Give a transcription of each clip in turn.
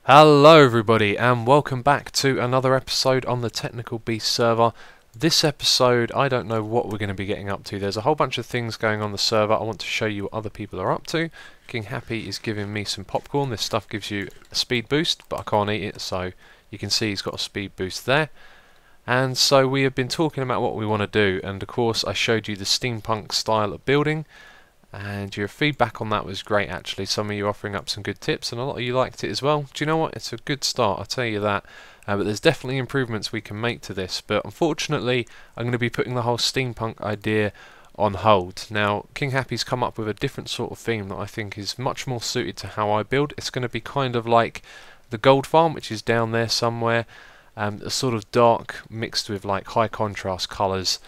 Hello everybody and welcome back to another episode on the Technical Beast server. This episode, I don't know what we're going to be getting up to. There's a whole bunch of things going on the server. I want to show you what other people are up to. King Happy is giving me some popcorn. This stuff gives you a speed boost, but I can't eat it, so you can see he's got a speed boost there. And so we have been talking about what we want to do, and of course I showed you the steampunk style of building. And your feedback on that was great actually. Some of you offering up some good tips and a lot of you liked it as well. Do you know what? It's a good start, I'll tell you that. But there's definitely improvements we can make to this. But unfortunately, I'm going to be putting the whole steampunk idea on hold. Now, King Happy's come up with a different sort of theme that I think is much more suited to how I build. It's going to be kind of like the gold farm, which is down there somewhere. A sort of dark mixed with like high contrast colours.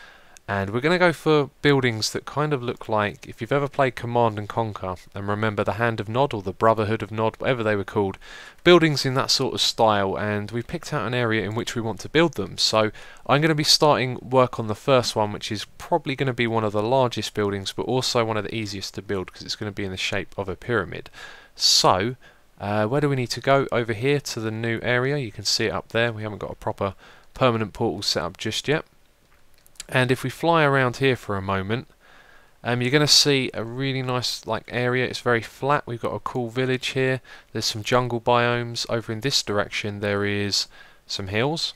And we're going to go for buildings that kind of look like, if you've ever played Command and Conquer, and remember the Hand of Nod or the Brotherhood of Nod, whatever they were called, buildings in that sort of style, and we picked out an area in which we want to build them. So I'm going to be starting work on the first one, which is probably going to be one of the largest buildings, but also one of the easiest to build because it's going to be in the shape of a pyramid. So where do we need to go? Over here to the new area. You can see it up there. We haven't got a proper permanent portal set up just yet. And if we fly around here for a moment, you're going to see a really nice area. It's very flat. We've got a cool village here. There's some jungle biomes. Over in this direction there is some hills.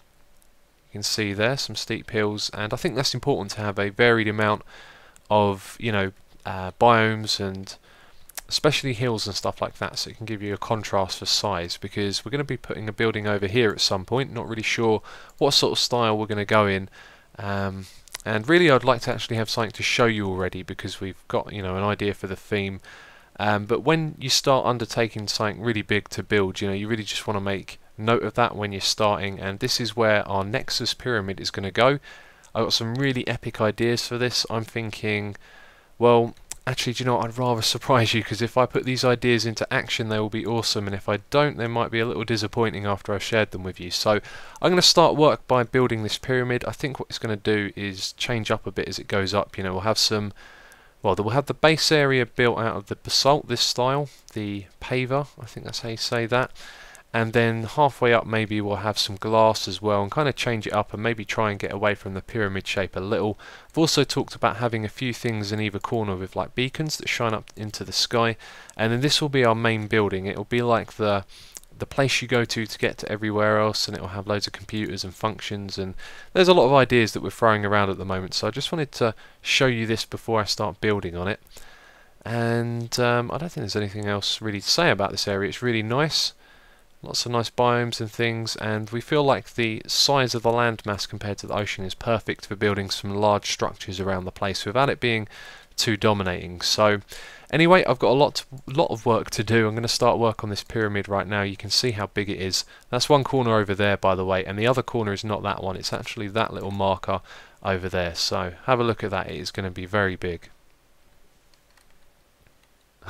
You can see there some steep hills, and I think that's important to have a varied amount of biomes, and especially hills and stuff like that, so it can give you a contrast for size, because we're going to be putting a building over here at some point. Not really sure what sort of style we're going to go in. And really I'd like to actually have something to show you already, because we've got an idea for the theme. But when you start undertaking something really big to build, you really just want to make note of that when you're starting. And this is where our Nexus pyramid is going to go. I've got some really epic ideas for this. I'm thinking, well, actually, do you know what? I'd rather surprise you, because if I put these ideas into action they will be awesome, and if I don't they might be a little disappointing after I've shared them with you. So I'm going to start work by building this pyramid. I think what it's going to do is change up a bit as it goes up. We'll have some, we'll have the base area built out of the basalt, this style, the paver, I think that's how you say that. And then halfway up maybe we'll have some glass as well, and kind of change it up and maybe try and get away from the pyramid shape a little. I've also talked about having a few things in either corner with like beacons that shine up into the sky, and then this will be our main building. It will be like the place you go to get to everywhere else, and it will have loads of computers and functions, and there's a lot of ideas that we're throwing around at the moment, so I just wanted to show you this before I start building on it. And I don't think there's anything else really to say about this area. It's really nice. Lots of nice biomes and things, and we feel like the size of the landmass compared to the ocean is perfect for building some large structures around the place without it being too dominating. So anyway, I've got a lot of work to do. I'm going to start work on this pyramid right now. You can see how big it is. That's one corner over there, by the way, and the other corner is not that one. It's actually that little marker over there. So have a look at that. It is going to be very big.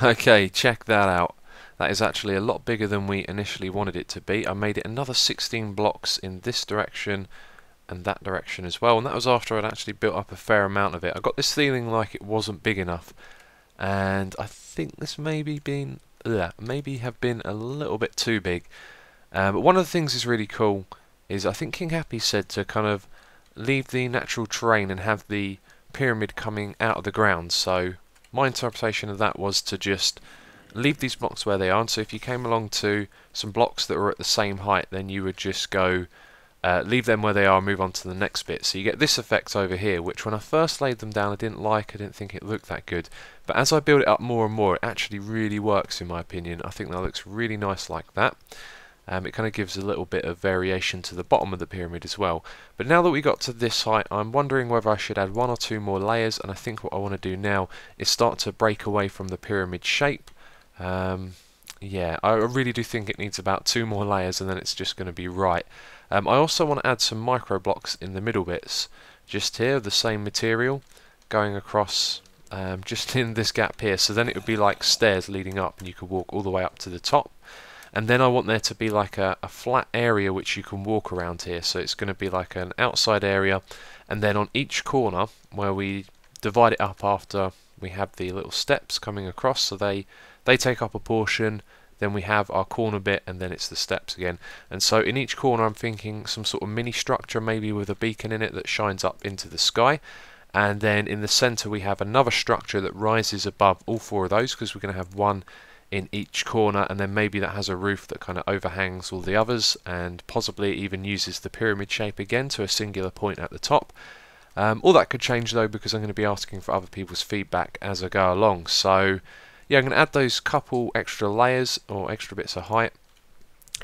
Okay, check that out. That is actually a lot bigger than we initially wanted it to be. I made it another 16 blocks in this direction and that direction as well, and that was after I'd actually built up a fair amount of it. I got this feeling like it wasn't big enough, and I think this maybe have been a little bit too big. But one of the things is really cool is I think King Happy said to kind of leave the natural terrain and have the pyramid coming out of the ground. So my interpretation of that was to just leave these blocks where they are, and so if you came along to some blocks that were at the same height, then you would just go leave them where they are and move on to the next bit. So you get this effect over here, which when I first laid them down I didn't think it looked that good, but as I build it up more and more it actually really works in my opinion. I think that looks really nice like that. It kind of gives a little bit of variation to the bottom of the pyramid as well. But now that we got to this height, I'm wondering whether I should add one or two more layers, and I think what I want to do now is start to break away from the pyramid shape. Yeah, I really do think it needs about 2 more layers and then it's just going to be right. I also want to add some micro blocks in the middle bits, just here, the same material, going across just in this gap here, so then it would be like stairs leading up and you could walk all the way up to the top. And then I want there to be like a flat area which you can walk around here, so it's going to be like an outside area, and then on each corner where we divide it up after we have the little steps coming across, so they take up a portion, then we have our corner bit, and then it's the steps again. And so in each corner I'm thinking some sort of mini structure, maybe with a beacon in it that shines up into the sky. And then in the center we have another structure that rises above all four of those, because we're going to have one in each corner, and then maybe that has a roof that kind of overhangs all the others, and possibly even uses the pyramid shape again to a singular point at the top. All that could change though, because I'm going to be asking for other people's feedback as I go along. So yeah, I'm going to add those couple extra layers or extra bits of height,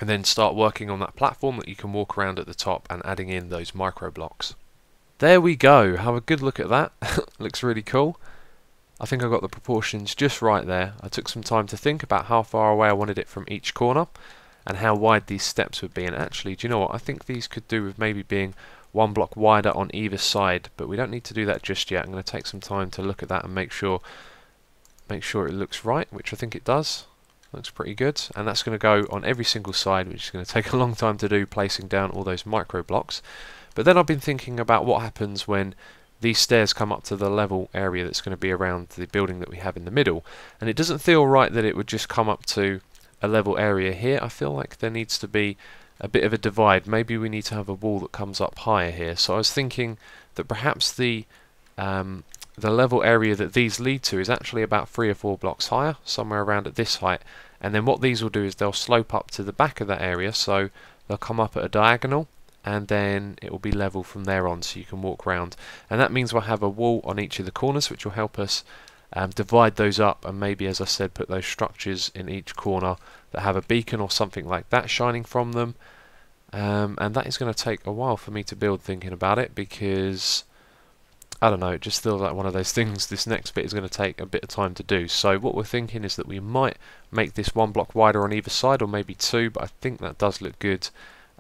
and then start working on that platform that you can walk around at the top, and adding in those micro blocks. There we go, have a good look at that. Looks really cool. I think I got the proportions just right there. I took some time to think about how far away I wanted it from each corner and how wide these steps would be. And actually, do you know what? I think these could do with maybe being one block wider on either side, but we don't need to do that just yet. I'm going to take some time to look at that and make sure it looks right, which I think it does. Looks pretty good. And that's going to go on every single side, which is going to take a long time to do, placing down all those micro blocks. But then I've been thinking about what happens when these stairs come up to the level area that's going to be around the building that we have in the middle, and it doesn't feel right that it would just come up to a level area here. I feel like there needs to be a bit of a divide. Maybe we need to have a wall that comes up higher here. So I was thinking that perhaps the level area that these lead to is actually about 3 or 4 blocks higher, somewhere around at this height, and then what these will do is they'll slope up to the back of that area, so they'll come up at a diagonal, and then it will be level from there on, so you can walk around. And that means we'll have a wall on each of the corners, which will help us divide those up, and maybe, as I said, put those structures in each corner that have a beacon or something like that shining from them. And that is going to take a while for me to build, thinking about it, because I don't know, it just feels like one of those things. This next bit is going to take a bit of time to do. So what we're thinking is that we might make this 1 block wider on either side, or maybe 2, but I think that does look good.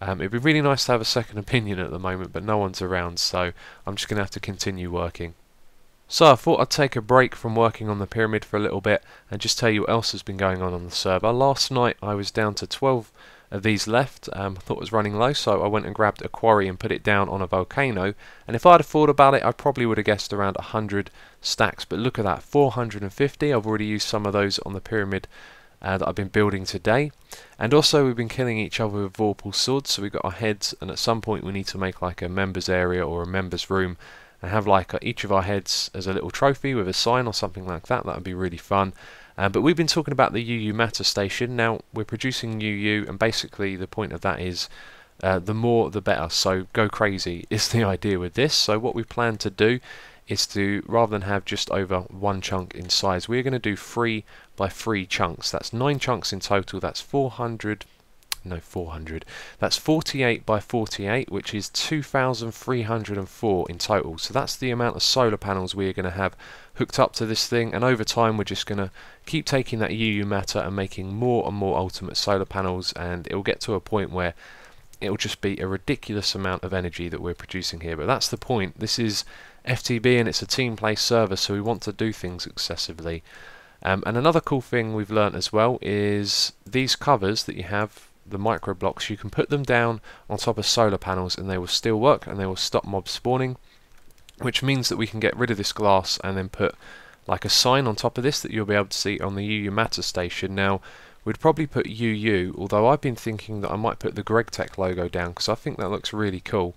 It'd be really nice to have a second opinion at the moment, but no one's around, so I'm just going to have to continue working. So I thought I'd take a break from working on the pyramid for a little bit and just tell you what else has been going on the server. Last night I was down to 12 of these left. I thought it was running low, so I went and grabbed a quarry and put it down on a volcano, and if I'd have thought about it, I probably would have guessed around 100 stacks, but look at that, 450. I've already used some of those on the pyramid that I've been building today. And also we've been killing each other with vorpal swords, so we've got our heads, and at some point we need to make like a members area or a members room and have like each of our heads as a little trophy with a sign or something like that. That would be really fun. But we've been talking about the UU matter station. Now we're producing UU, and basically the point of that is the more the better, so go crazy is the idea with this. So what we plan to do is to, rather than have just over 1 chunk in size, we're going to do 3 by 3 chunks. That's 9 chunks in total. That's 400. That's 48 by 48, which is 2,304 in total. So that's the amount of solar panels we are going to have hooked up to this thing, and over time we're just going to keep taking that UU matter and making more and more ultimate solar panels, and it will get to a point where it will just be a ridiculous amount of energy that we're producing here. But that's the point. This is FTB and it's a team play server, so we want to do things excessively. And another cool thing we've learnt as well is these covers that you have, the micro blocks, you can put them down on top of solar panels and they will still work, and they will stop mobs spawning, which means that we can get rid of this glass and then put like a sign on top of this that you'll be able to see on the UU matter station. Now we'd probably put UU, although I've been thinking that I might put the GregTech logo down because I think that looks really cool.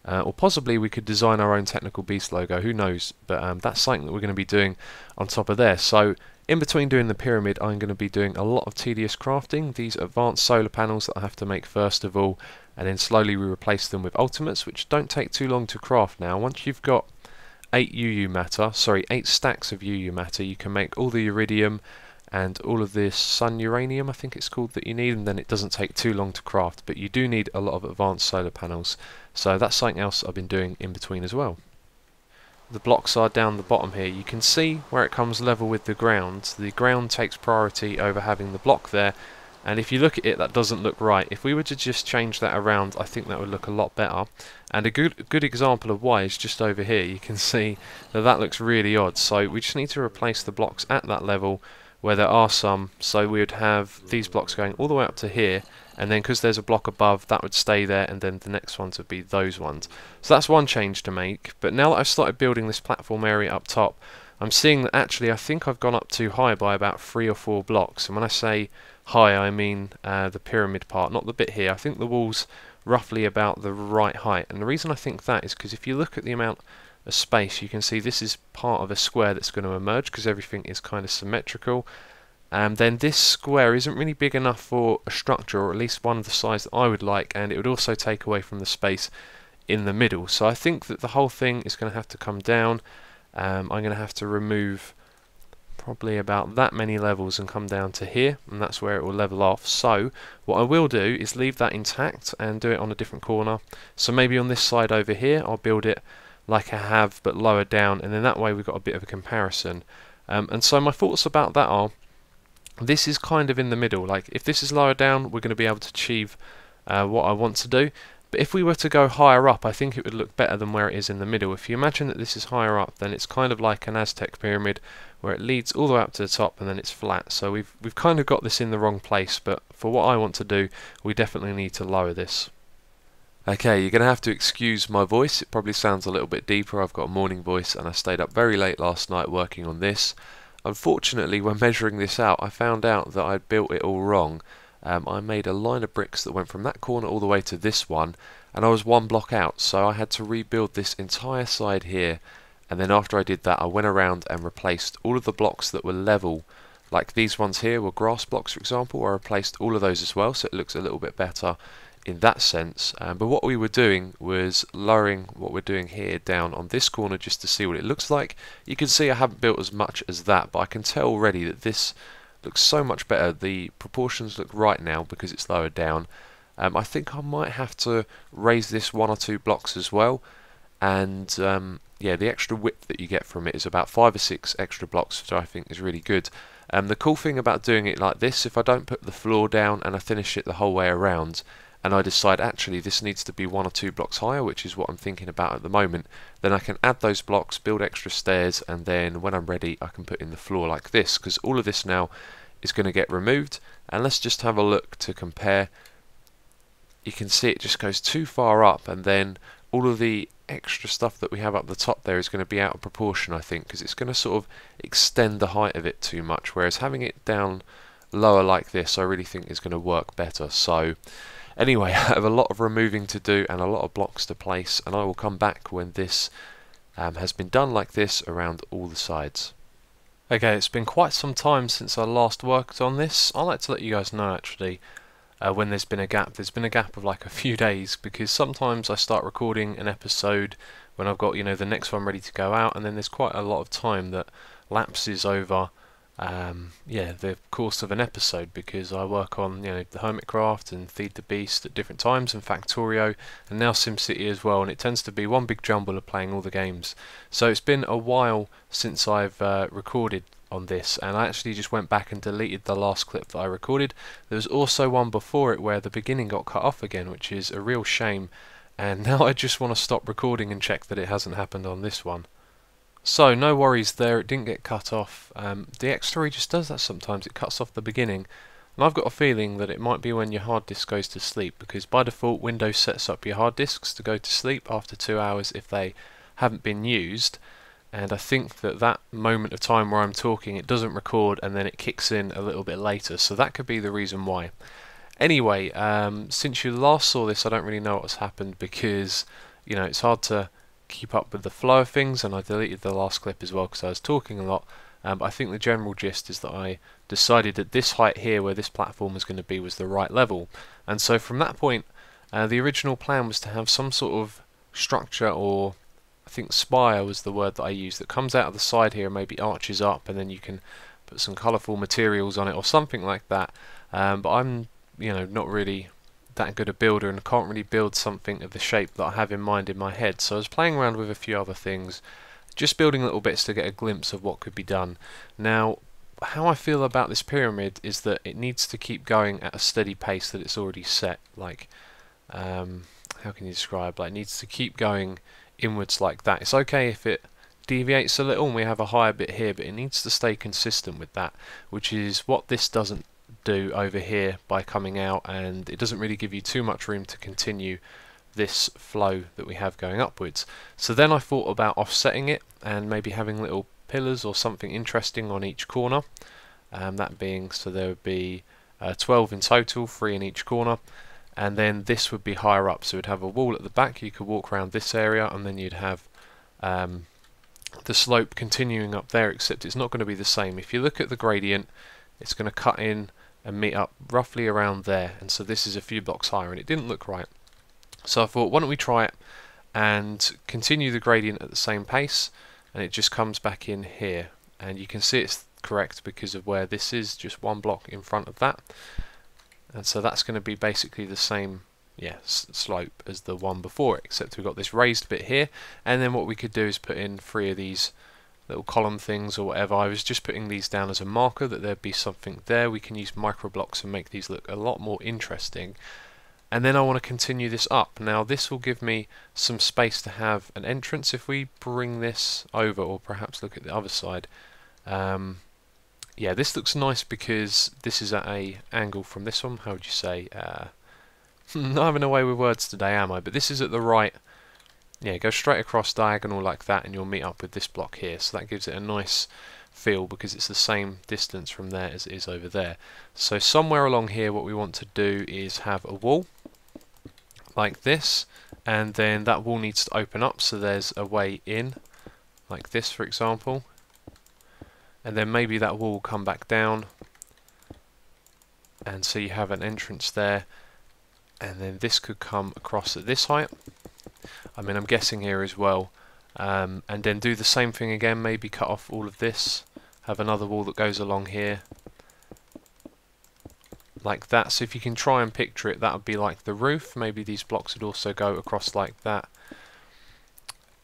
Or possibly we could design our own Technical Beast logo, who knows, but that's something that we're going to be doing on top of there. So in between doing the pyramid, I'm going to be doing a lot of tedious crafting, these advanced solar panels that I have to make first of all, and then slowly we replace them with ultimates, which don't take too long to craft now. Once you've got 8 stacks of UU matter, you can make all the iridium and all of this sun uranium, I think it's called, that you need, and then it doesn't take too long to craft. But you do need a lot of advanced solar panels, so that's something else I've been doing in between as well. The blocks are down the bottom here. You can see where it comes level with the ground. The ground takes priority over having the block there, and if you look at it, that doesn't look right. If we were to just change that around, I think that would look a lot better. And a good example of why is just over here. You can see that that looks really odd, so we just need to replace the blocks at that level where there are some, so we would have these blocks going all the way up to here, and then because there's a block above, that would stay there, and then the next ones would be those ones. So that's one change to make. But now that I've started building this platform area up top, I'm seeing that actually I think I've gone up too high by about 3 or 4 blocks, and when I say high I mean the pyramid part, not the bit here. I think the wall's roughly about the right height, and the reason I think that is because if you look at the amount of space, you can see this is part of a square that's going to emerge because everything is kind of symmetrical. And then this square isn't really big enough for a structure, or at least one of the size that I would like, and it would also take away from the space in the middle. So I think that the whole thing is going to have to come down. I'm going to have to remove probably about that many levels and come down to here, and that's where it will level off. So what I will do is leave that intact and do it on a different corner. So maybe on this side over here I'll build it like I have but lower down, and then that way we've got a bit of a comparison. And so my thoughts about that are, this is kind of in the middle. Like if this is lower down, we're going to be able to achieve what I want to do. But if we were to go higher up, I think it would look better than where it is in the middle. If you imagine that this is higher up, then it's kind of like an Aztec pyramid where it leads all the way up to the top and then it's flat. So we've kind of got this in the wrong place, but for what I want to do, we definitely need to lower this. Okay, you're going to have to excuse my voice. It probably sounds a little bit deeper. I've got a morning voice and I stayed up very late last night working on this. Unfortunately, when measuring this out, I found out that I'd built it all wrong. I made a line of bricks that went from that corner all the way to this one, and I was one block out, so I had to rebuild this entire side here. And then after I did that, I went around and replaced all of the blocks that were level, like these ones here were grass blocks, for example. I replaced all of those as well, so it looks a little bit better in that sense. But what we were doing was lowering what we're doing here down on this corner just to see what it looks like. You can see I haven't built as much as that, but I can tell already that this looks so much better. The proportions look right now because it's lowered down. I think I might have to raise this 1 or 2 blocks as well, and yeah, the extra width that you get from it is about 5 or 6 extra blocks, which I think is really good. The cool thing about doing it like this, if I don't put the floor down and I finish it the whole way around, and I decide actually this needs to be 1 or 2 blocks higher, which is what I'm thinking about at the moment, then I can add those blocks, build extra stairs, and then when I'm ready I can put in the floor like this, because all of this now is going to get removed. And let's just have a look to compare. You can see it just goes too far up, and then all of the extra stuff that we have up the top there is going to be out of proportion, I think, because it's going to sort of extend the height of it too much, whereas having it down lower like this I really think is going to work better. So anyway, I have a lot of removing to do and a lot of blocks to place, and I will come back when this has been done like this around all the sides. Okay, it's been quite some time since I last worked on this. I like to let you guys know actually when there's been a gap. There's been a gap of like a few days, because sometimes I start recording an episode when I've got, you know, the next one ready to go out, and then there's quite a lot of time that lapses over yeah, the course of an episode, because I work on, you know, the Hermitcraft and Feed the Beast at different times, and Factorio, and now SimCity as well, and it tends to be one big jumble of playing all the games. So it's been a while since I've recorded on this, and I actually just went back and deleted the last clip that I recorded. There was also one before it where the beginning got cut off again, which is a real shame, and now I just want to stop recording and check that it hasn't happened on this one. So no worries there, it didn't get cut off. The X3 just does that sometimes, it cuts off the beginning, and I've got a feeling that it might be when your hard disk goes to sleep, because by default Windows sets up your hard disks to go to sleep after 2 hours if they haven't been used, and I think that that moment of time where I'm talking it doesn't record and then it kicks in a little bit later, so that could be the reason why. Anyway, since you last saw this I don't really know what's happened, because, you know, it's hard to keep up with the flow of things, and I deleted the last clip as well because I was talking a lot, but I think the general gist is that I decided that this height here where this platform was going to be was the right level, and so from that point the original plan was to have some sort of structure, or I think spire was the word that I used, that comes out of the side here and maybe arches up, and then you can put some colourful materials on it or something like that, but I'm, you know, not really that good a builder and can't really build something of the shape that I have in mind in my head, so I was playing around with a few other things, just building little bits to get a glimpse of what could be done. Now, how I feel about this pyramid is that it needs to keep going at a steady pace that it's already set. Like, how can you describe? Like, it needs to keep going inwards like that. It's okay if it deviates a little and we have a higher bit here, but it needs to stay consistent with that, which is what this doesn't do over here by coming out, and it doesn't really give you too much room to continue this flow that we have going upwards. So then I thought about offsetting it and maybe having little pillars or something interesting on each corner, that being, so there would be 12 in total, 3 in each corner. And then this would be higher up, so we'd have a wall at the back. You could walk around this area, and then you'd have the slope continuing up there, except it's not going to be the same. If you look at the gradient, it's going to cut in and meet up roughly around there, and so this is a few blocks higher, and it didn't look right. So I thought, why don't we try it and continue the gradient at the same pace, and it just comes back in here, and you can see it's correct because of where this is, just one block in front of that. And so that's going to be basically the same slope as the one before it, except we've got this raised bit here. And then what we could do is put in 3 of these little column things or whatever. I was just putting these down as a marker that there'd be something there. We can use micro blocks and make these look a lot more interesting. And then I want to continue this up. Now this will give me some space to have an entrance. If we bring this over, or perhaps look at the other side, yeah, this looks nice because this is at a angle from this one. How would you say? Not having a way with words today, am I? But this is at the right. Yeah, go straight across diagonal like that, and you'll meet up with this block here. So that gives it a nice feel because it's the same distance from there as it is over there. So somewhere along here, what we want to do is have a wall like this, and then that wall needs to open up. So there's a way in, like this, for example. And then maybe that wall will come back down, and so you have an entrance there, and then this could come across at this height. I mean, I'm guessing here as well, and then do the same thing again, maybe cut off all of this, have another wall that goes along here like that. So if you can try and picture it, that would be like the roof. Maybe these blocks would also go across like that.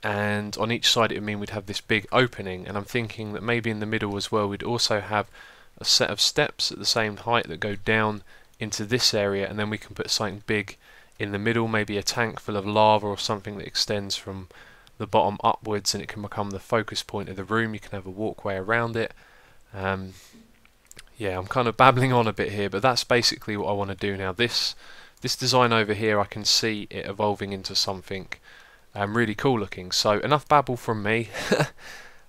And on each side it would mean we'd have this big opening, and I'm thinking that maybe in the middle as well we'd also have a set of steps at the same height that go down into this area, and then we can put something big in the middle, maybe a tank full of lava or something that extends from the bottom upwards, and it can become the focus point of the room. You can have a walkway around it. Yeah, I'm kind of babbling on a bit here, but that's basically what I want to do now. This design over here, I can see it evolving into something really cool looking. So enough babble from me.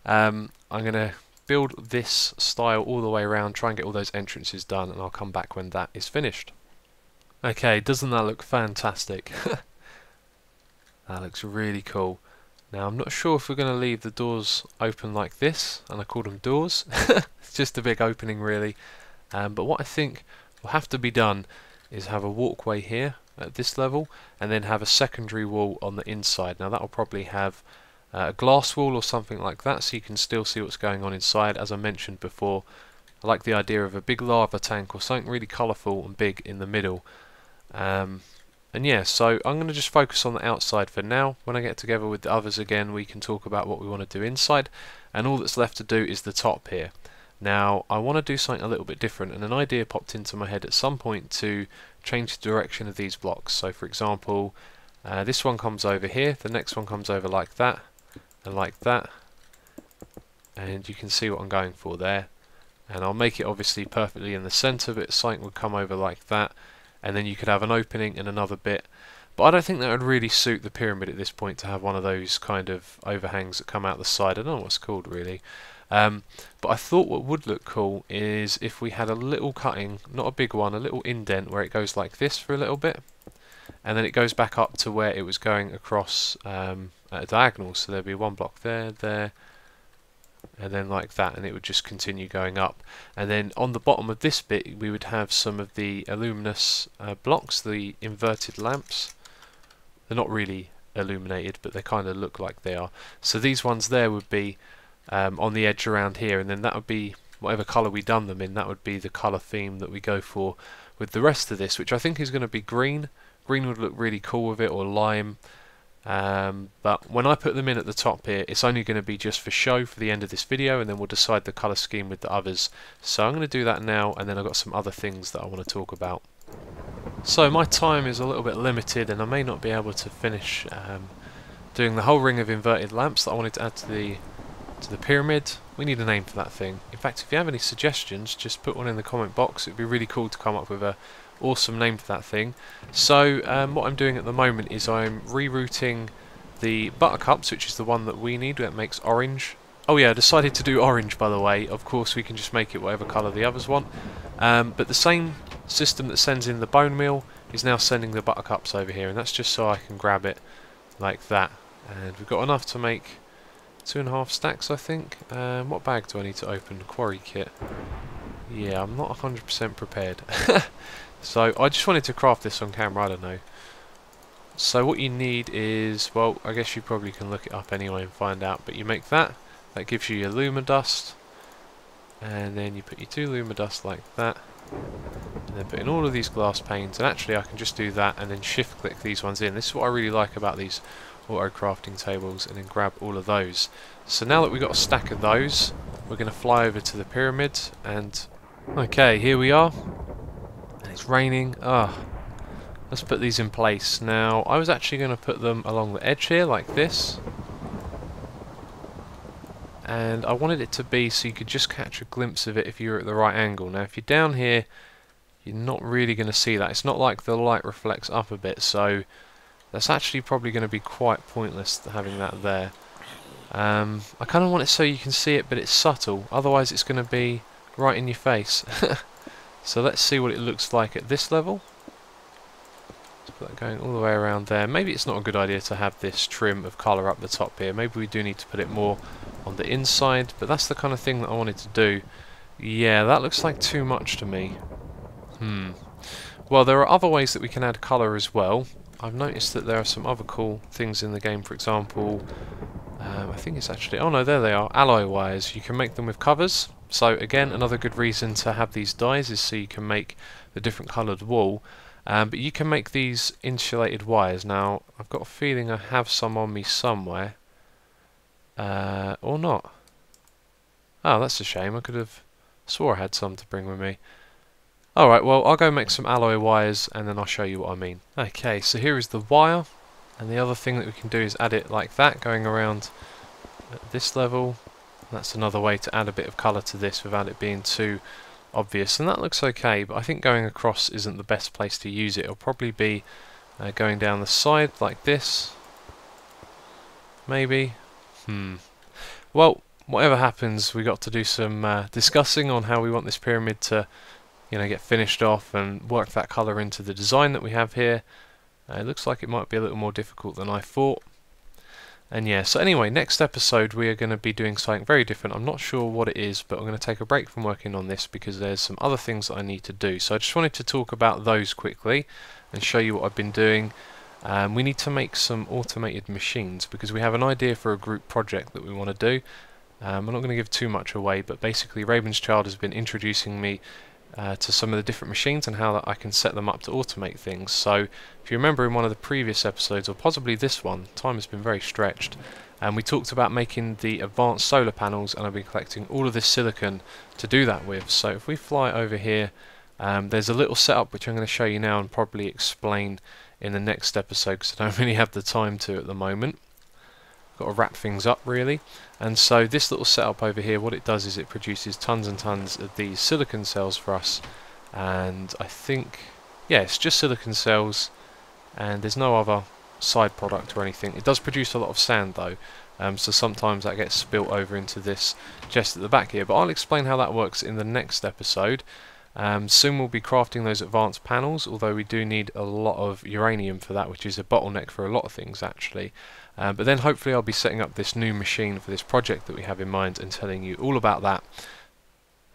I'm going to build this style all the way around, try and get all those entrances done, and I'll come back when that is finished. Okay, doesn't that look fantastic? That looks really cool. Now I'm not sure if we're going to leave the doors open like this, and I call them doors. It's just a big opening really. But what I think will have to be done is have a walkway here at this level, and then have a secondary wall on the inside. Now that will probably have a glass wall or something like that, so you can still see what's going on inside. As I mentioned before, I like the idea of a big lava tank or something really colourful and big in the middle. And yeah, so I'm going to just focus on the outside for now. When I get together with the others again, we can talk about what we want to do inside, and all that's left to do is the top here. Now I want to do something a little bit different, and an idea popped into my head at some point to change the direction of these blocks. So for example, this one comes over here, the next one comes over like that, and like that, and you can see what I'm going for there. And I'll make it obviously perfectly in the centre, but something would come over like that, and then you could have an opening and another bit. But I don't think that would really suit the pyramid at this point, to have one of those kind of overhangs that come out the side. I don't know what it's called really. But I thought what would look cool is if we had a little cutting, not a big one, a little indent where it goes like this for a little bit, and then it goes back up to where it was going across at a diagonal. So there'd be one block there, there, and then like that, and it would just continue going up. And then on the bottom of this bit we would have some of the luminous blocks, the inverted lamps. They're not really illuminated, but they kind of look like they are. So these ones there would be on the edge around here, and then that would be whatever colour we done them in, that would be the colour theme that we go for with the rest of this, which I think is going to be green. Green would look really cool with it, or lime. But when I put them in at the top here, it's only going to be just for show for the end of this video, and then we'll decide the colour scheme with the others. So I'm going to do that now, and then I've got some other things that I want to talk about. So my time is a little bit limited, and I may not be able to finish doing the whole ring of inverted lamps that I wanted to add to the pyramid. We need a name for that thing. In fact, if you have any suggestions, just put one in the comment box. It'd be really cool to come up with a awesome name for that thing. So what I'm doing at the moment is I'm rerouting the buttercups, which is the one that we need, that makes orange. Oh yeah, I decided to do orange, by the way. Of course we can just make it whatever colour the others want, but the same system that sends in the bone meal is now sending the buttercups over here, and that's just so I can grab it like that. And we've got enough to make 2.5 stacks, I think. What bag do I need to open? Quarry kit. Yeah, I'm not 100% prepared. So I just wanted to craft this on camera, I don't know. So what you need is, well, I guess you probably can look it up anyway and find out, but you make that. That gives you your luma dust. And then you put your 2 luma dust like that. And then put in all of these glass panes, and actually I can just do that and then shift click these ones in. This is what I really like about these auto crafting tables, and then grab all of those. So now that we've got a stack of those, we're going to fly over to the pyramid, and okay, here we are, and it's raining. Let's put these in place. Now I was actually going to put them along the edge here like this, and I wanted it to be so you could just catch a glimpse of it if you're at the right angle. Now if you're down here, you're not really going to see that. It's not like the light reflects up a bit, so that's actually probably going to be quite pointless having that there. I kind of want it so you can see it, but it's subtle, otherwise it's going to be right in your face. So let's see what it looks like at this level. Let's put that going all the way around there. Maybe it's not a good idea to have this trim of colour up the top here. Maybe we do need to put it more on the inside, but that's the kind of thing that I wanted to do. Yeah, that looks like too much to me. Well, there are other ways that we can add colour as well. I've noticed that there are some other cool things in the game. For example, I think it's actually, oh no, there they are, alloy wires. You can make them with covers. So again, another good reason to have these dies is so you can make the different coloured wool. But you can make these insulated wires. Now, I've got a feeling I have some on me somewhere. Or not. Oh, that's a shame. I could have swore I had some to bring with me. Alright, well, I'll go make some alloy wires and then I'll show you what I mean. Okay, so here is the wire, and the other thing that we can do is add it like that, going around at this level. That's another way to add a bit of colour to this without it being too obvious, and that looks okay, but I think going across isn't the best place to use it. It'll probably be going down the side like this, maybe. Well, whatever happens, we got to do some discussing on how we want this pyramid to, you know, get finished off and work that colour into the design that we have here. It looks like it might be a little more difficult than I thought. And yeah, so anyway, next episode we are going to be doing something very different. I'm not sure what it is, but I'm going to take a break from working on this because there's some other things that I need to do. So I just wanted to talk about those quickly and show you what I've been doing. We need to make some automated machines because we have an idea for a group project that we want to do. I'm not going to give too much away, but basically Raven's Child has been introducing me to some of the different machines and how that I can set them up to automate things. So if you remember in one of the previous episodes, or possibly this one, time has been very stretched, and we talked about making the advanced solar panels, and I've been collecting all of this silicon to do that with. So if we fly over here, there's a little setup which I'm going to show you now and probably explain in the next episode because I don't really have the time to at the moment. Got to wrap things up really. And so this little setup over here, what it does is it produces tons and tons of these silicon cells for us, and I think, yeah, it's just silicon cells and there's no other side product or anything. It does produce a lot of sand though, so sometimes that gets spilt over into this chest at the back here, but I'll explain how that works in the next episode. Soon we'll be crafting those advanced panels, although we do need a lot of uranium for that, which is a bottleneck for a lot of things actually. But then hopefully I'll be setting up this new machine for this project that we have in mind and telling you all about that.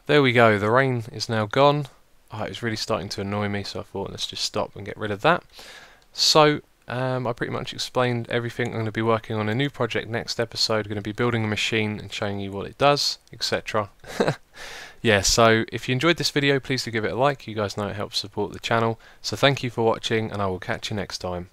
There we go, the rain is now gone. It's really starting to annoy me, so I thought let's just stop and get rid of that. So I pretty much explained everything. I'm going to be working on a new project next episode, going to be building a machine and showing you what it does, etc. Yeah, so if you enjoyed this video, please do give it a like. You guys know it helps support the channel. So thank you for watching, and I will catch you next time.